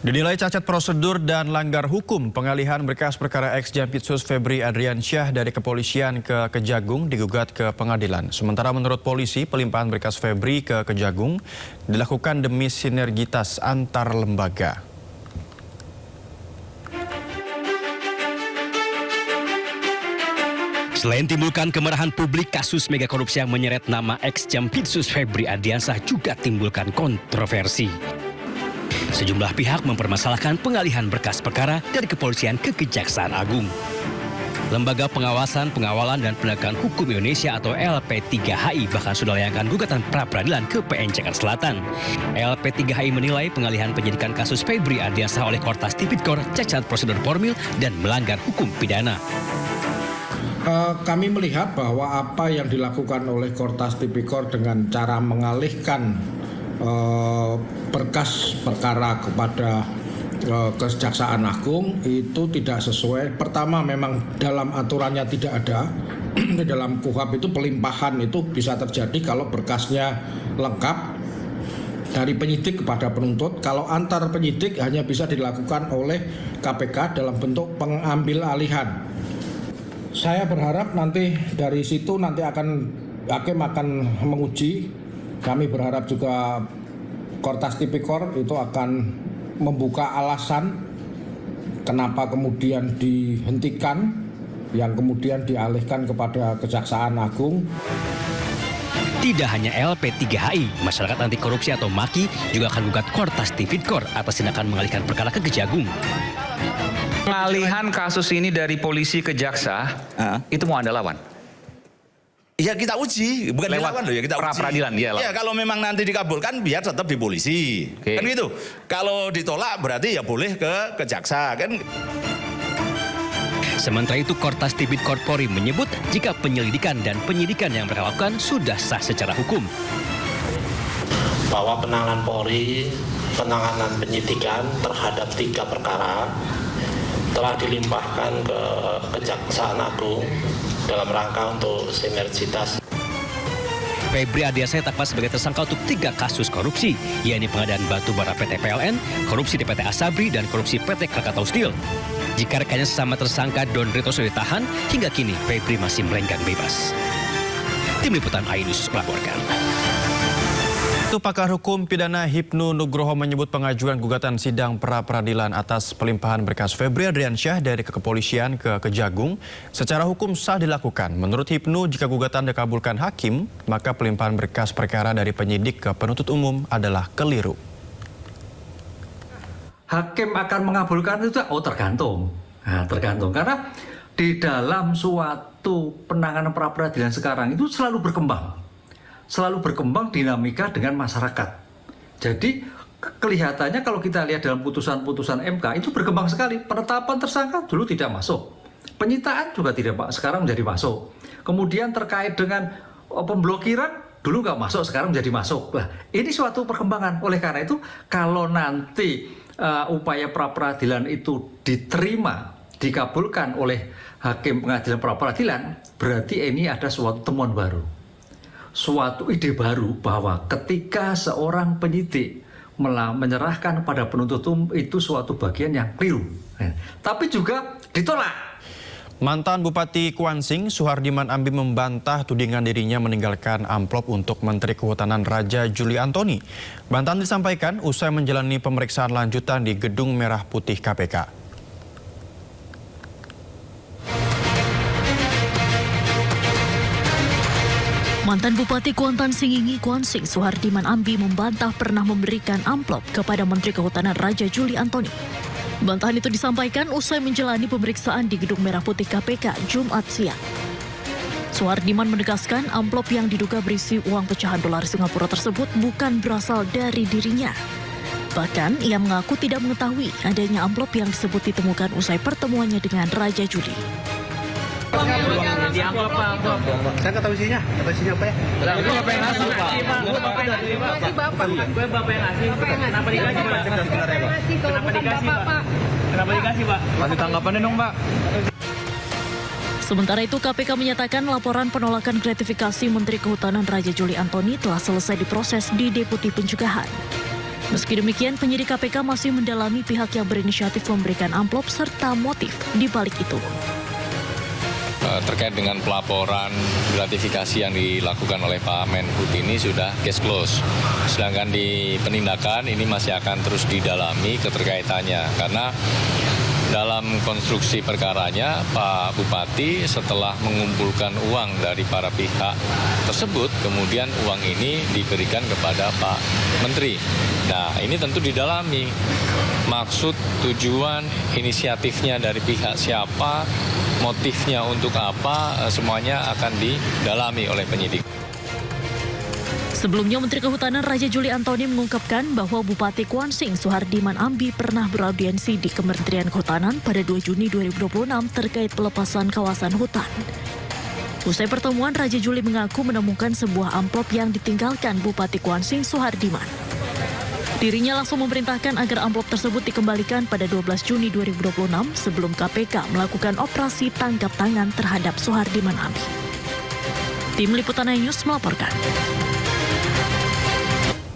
Dinilai cacat prosedur dan langgar hukum, pengalihan berkas perkara ex Jampitsus Febri Adriansyah dari kepolisian ke Kejagung digugat ke pengadilan. Sementara menurut polisi, pelimpahan berkas Febri ke Kejagung dilakukan demi sinergitas antar lembaga. Selain timbulkan kemarahan publik, kasus mega korupsi yang menyeret nama ex Jampitsus Febri Adriansyah juga timbulkan kontroversi. Sejumlah pihak mempermasalahkan pengalihan berkas perkara dari kepolisian ke Kejaksaan Agung. Lembaga Pengawasan, Pengawalan, dan Penegakan Hukum Indonesia atau LP3HI bahkan sudah melayangkan gugatan pra-peradilan ke PN Jakarta Selatan. LP3HI menilai pengalihan penyidikan kasus Febri Adriansyah oleh Kortas Tipikor cacat prosedur formil dan melanggar hukum pidana. Kami melihat bahwa apa yang dilakukan oleh Kortas Tipikor dengan cara mengalihkan berkas perkara kepada Kejaksaan Agung itu tidak sesuai. Pertama, memang dalam aturannya tidak ada. Di dalam KUHP itu pelimpahan itu bisa terjadi kalau berkasnya lengkap dari penyidik kepada penuntut. Kalau antar penyidik hanya bisa dilakukan oleh KPK dalam bentuk pengambil alihan. Saya berharap nanti dari situ hakim akan menguji. Kami berharap juga Kortas Tipikor itu akan membuka alasan kenapa kemudian dihentikan, yang kemudian dialihkan kepada Kejaksaan Agung. Tidak hanya LP3HI, Masyarakat Anti Korupsi atau MAKI juga akan gugat Kortas Tipikor atas tindakan mengalihkan perkara ke Kejagung. Pengalihan kasus ini dari polisi ke jaksa, itu mau Anda lawan? Ya kita uji, bukan dilakukan loh ya, kita uji. Pra-peradilan dia lah. Ya kalau memang nanti dikabulkan biar tetap di polisi. Kan gitu. Kalau ditolak berarti ya boleh ke jaksa kan. Sementara itu Kortas Tipikor Polri menyebut jika penyelidikan dan penyidikan yang mereka lakukan sudah sah secara hukum. Bahwa penanganan Polri, penanganan penyidikan terhadap 3 perkara telah dilimpahkan ke Kejaksaan Agung dalam rangka untuk sinergitas. Febri Adriansyah ditetapkan sebagai tersangka untuk 3 kasus korupsi, yakni pengadaan batu bara PT PLN, korupsi di PT Asabri, dan korupsi PT Krakatau Steel. Jika rekannya sesama tersangka Don Rito sudah ditahan, hingga kini Febri masih melenggang bebas. Tim Liputan iNews melaporkan. Itu pakar hukum pidana Hipnu Nugroho menyebut pengajuan gugatan sidang pra-peradilan atas pelimpahan berkas Febri Adriansyah dari kepolisian ke Kejagung secara hukum sah dilakukan. Menurut Hipnu, jika gugatan dikabulkan hakim, maka pelimpahan berkas perkara dari penyidik ke penuntut umum adalah keliru. Hakim akan mengabulkan itu tergantung. Tergantung karena di dalam suatu penanganan pra-peradilan sekarang itu selalu berkembang dinamika dengan masyarakat. Jadi kelihatannya kalau kita lihat dalam putusan-putusan MK itu berkembang sekali. Penetapan tersangka dulu tidak masuk, penyitaan juga tidak, sekarang menjadi masuk. Kemudian terkait dengan pemblokiran dulu nggak masuk, sekarang menjadi masuk. Nah, ini suatu perkembangan. Oleh karena itu kalau nanti upaya pra-peradilan itu diterima, dikabulkan oleh hakim pengadilan pra-peradilan, berarti ini ada suatu temuan baru, suatu ide baru bahwa ketika seorang penyidik menyerahkan pada penuntut umum itu suatu bagian yang keliru, tapi juga ditolak. Mantan Bupati Kuansing, Suhardiman Ambi membantah tudingan dirinya meninggalkan amplop untuk Menteri Kehutanan Raja Juli Antoni. Bantahan disampaikan usai menjalani pemeriksaan lanjutan di Gedung Merah Putih KPK. Mantan Bupati Kuantan Singingi Kuansing, Suhardiman Ambi membantah pernah memberikan amplop kepada Menteri Kehutanan Raja Juli Antoni. Bantahan itu disampaikan usai menjalani pemeriksaan di Gedung Merah Putih KPK Jumat siang. Suhardiman menegaskan amplop yang diduga berisi uang pecahan dolar Singapura tersebut bukan berasal dari dirinya. Bahkan ia mengaku tidak mengetahui adanya amplop yang disebut ditemukan usai pertemuannya dengan Raja Juli. Di amplop apa? Saya nggak tahu isinya. Nggak tahu isinya apa ya? Itu bapak yang ngasih, Pak. Bapak yang ngasih. Kenapa dikasih, Pak? Kenapa dikasih, Pak? Kenapa dikasih, Pak? Kasih tanggapannya dong, Pak. Sementara itu, KPK menyatakan laporan penolakan gratifikasi Menteri Kehutanan Raja Juli Antoni telah selesai diproses di Deputi Pencegahan. Meski demikian, penyidik KPK masih mendalami pihak yang berinisiatif memberikan amplop serta motif di balik itu. Terkait dengan pelaporan gratifikasi yang dilakukan oleh Pak Menhub ini sudah case close. Sedangkan di penindakan ini masih akan terus didalami keterkaitannya. Karena dalam konstruksi perkaranya, Pak Bupati setelah mengumpulkan uang dari para pihak tersebut, kemudian uang ini diberikan kepada Pak Menteri. Nah, ini tentu didalami. Maksud, tujuan, inisiatifnya dari pihak siapa, motifnya untuk apa, semuanya akan didalami oleh penyidik. Sebelumnya, Menteri Kehutanan Raja Juli Antoni mengungkapkan bahwa Bupati Kuansing Suhardiman Ambi pernah beraudiensi di Kementerian Kehutanan pada 2 Juni 2026 terkait pelepasan kawasan hutan. Usai pertemuan, Raja Juli mengaku menemukan sebuah amplop yang ditinggalkan Bupati Kuansing Suhardiman. Dirinya langsung memerintahkan agar amplop tersebut dikembalikan pada 12 Juni 2026 sebelum KPK melakukan operasi tangkap tangan terhadap Suhardiman Ambi. Tim Liputan News melaporkan.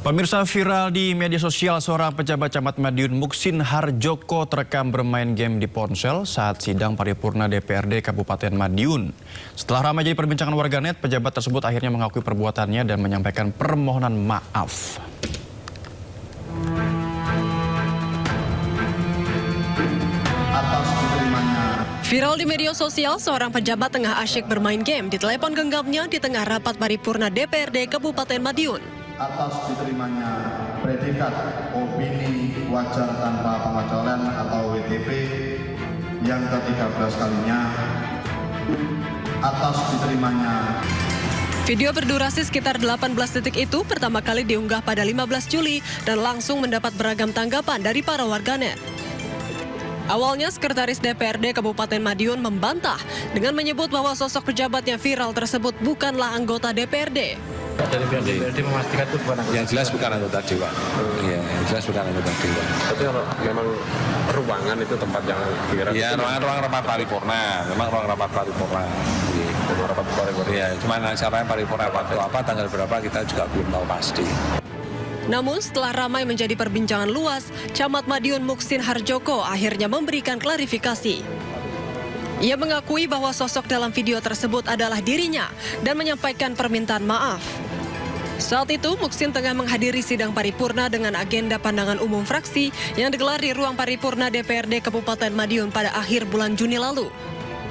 Pemirsa, viral di media sosial seorang pejabat Camat Madiun Muksin Harjoko terekam bermain game di ponsel saat sidang paripurna DPRD Kabupaten Madiun. Setelah ramai jadi perbincangan warganet, pejabat tersebut akhirnya mengakui perbuatannya dan menyampaikan permohonan maaf. Viral di media sosial, seorang pejabat tengah asyik bermain game di telepon genggamnya di tengah rapat paripurna DPRD Kabupaten Madiun. Atas diterimanya predikat opini wajar tanpa pengecualian atau WTP yang ke-13 kalinya. Atas diterimanya. Video berdurasi sekitar 18 detik itu pertama kali diunggah pada 15 Juli dan langsung mendapat beragam tanggapan dari para warganet. Awalnya, Sekretaris DPRD Kabupaten Madiun membantah dengan menyebut bahwa sosok pejabat yang viral tersebut bukanlah anggota DPRD. Dari pihak DPRD memastikan itu bukan anggota. Yang jelas bukan anggota Dewan. Iya, yang jelas bukan anggota Dewan. Tapi kalau memang ruangan itu tempat yang viral. Iya, ruang rapat paripurna. Memang ruang rapat paripurna. Ruang rapat paripurna. Iya, cuma acaranya paripurna waktu apa, tanggal berapa kita juga belum tahu pasti. Namun setelah ramai menjadi perbincangan luas, Camat Madiun Muksin Harjoko akhirnya memberikan klarifikasi. Ia mengakui bahwa sosok dalam video tersebut adalah dirinya dan menyampaikan permintaan maaf. Saat itu, Muksin tengah menghadiri sidang paripurna dengan agenda pandangan umum fraksi yang digelar di ruang paripurna DPRD Kabupaten Madiun pada akhir bulan Juni lalu.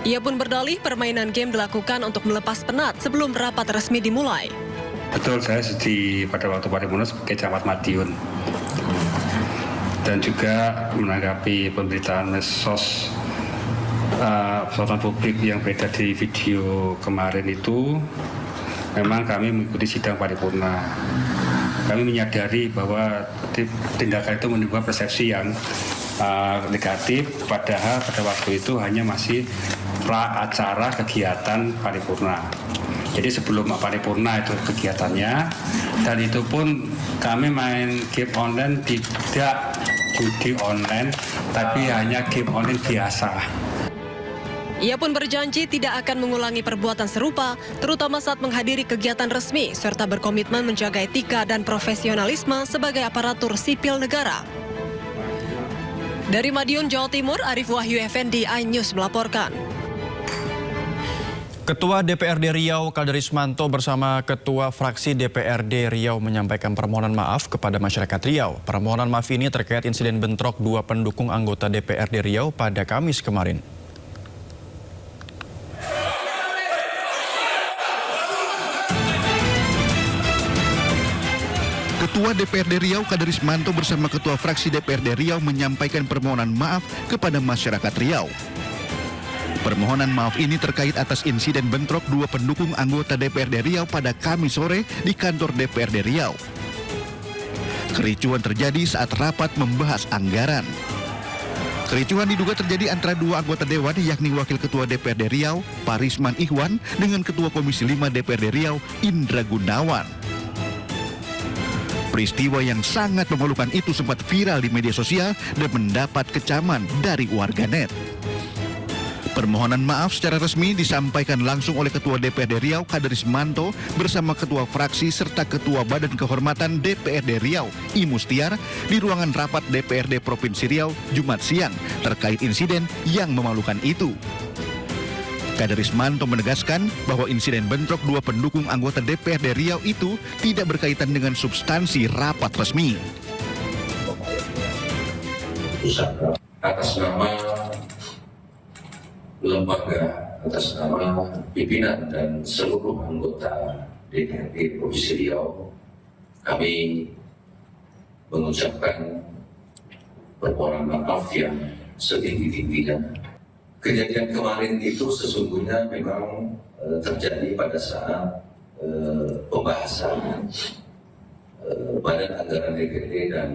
Ia pun berdalih permainan game dilakukan untuk melepas penat sebelum rapat resmi dimulai. Betul, saya pada waktu paripurna sebagai Camat Madiun. Dan juga menanggapi pemberitaan medsos persoalan publik yang beredar di video kemarin itu, memang kami mengikuti sidang paripurna. Kami menyadari bahwa tindakan itu menimbulkan persepsi yang negatif, padahal pada waktu itu hanya masih pra acara kegiatan paripurna. Jadi sebelum paripurna itu kegiatannya, dan itu pun kami main game online, tidak judi online, tapi hanya game online biasa. Ia pun berjanji tidak akan mengulangi perbuatan serupa, terutama saat menghadiri kegiatan resmi, serta berkomitmen menjaga etika dan profesionalisme sebagai aparatur sipil negara. Dari Madiun, Jawa Timur, Arif Wahyu Effendi, iNews melaporkan. Ketua DPRD Riau Kaderismanto bersama Ketua Fraksi DPRD Riau menyampaikan permohonan maaf kepada masyarakat Riau. Permohonan maaf ini terkait insiden bentrok dua pendukung anggota DPRD Riau pada Kamis kemarin. Ketua DPRD Riau Kaderismanto bersama Ketua Fraksi DPRD Riau menyampaikan permohonan maaf kepada masyarakat Riau. Permohonan maaf ini terkait atas insiden bentrok dua pendukung anggota DPRD Riau pada Kamis sore di kantor DPRD Riau. Kericuhan terjadi saat rapat membahas anggaran. Kericuhan diduga terjadi antara dua anggota Dewan, yakni Wakil Ketua DPRD Riau, Parisman Ikhwan, dengan Ketua Komisi 5 DPRD Riau, Indra Gunawan. Peristiwa yang sangat memalukan itu sempat viral di media sosial dan mendapat kecaman dari warganet. Permohonan maaf secara resmi disampaikan langsung oleh Ketua DPRD Riau Kaderismanto bersama Ketua Fraksi serta Ketua Badan Kehormatan DPRD Riau I Mustiar di ruangan rapat DPRD Provinsi Riau Jumat siang terkait insiden yang memalukan itu. Kaderismanto menegaskan bahwa insiden bentrok dua pendukung anggota DPRD Riau itu tidak berkaitan dengan substansi rapat resmi. Atas nama lembaga, atas nama pimpinan dan seluruh anggota DPRD Provinsi Riau, kami mengucapkan permohonan maaf yang setinggi-tingginya. Kejadian kemarin itu sesungguhnya memang terjadi pada saat pembahasan Badan Anggaran DPRD dan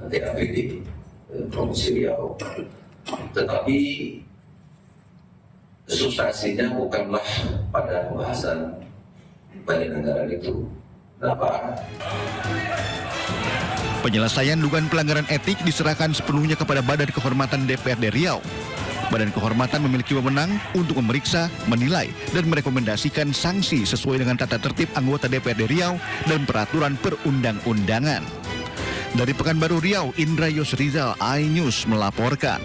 TAPD Provinsi Riau. Tetapi substansinya bukanlah pada pembahasan Badan Anggaran itu. Kenapa? Penyelesaian dugaan pelanggaran etik diserahkan sepenuhnya kepada Badan Kehormatan DPRD Riau. Badan Kehormatan memiliki wewenang untuk memeriksa, menilai, dan merekomendasikan sanksi sesuai dengan tata tertib anggota DPRD Riau dan peraturan perundang-undangan. Dari Pekanbaru Riau, Indra Yosrizal, iNews melaporkan.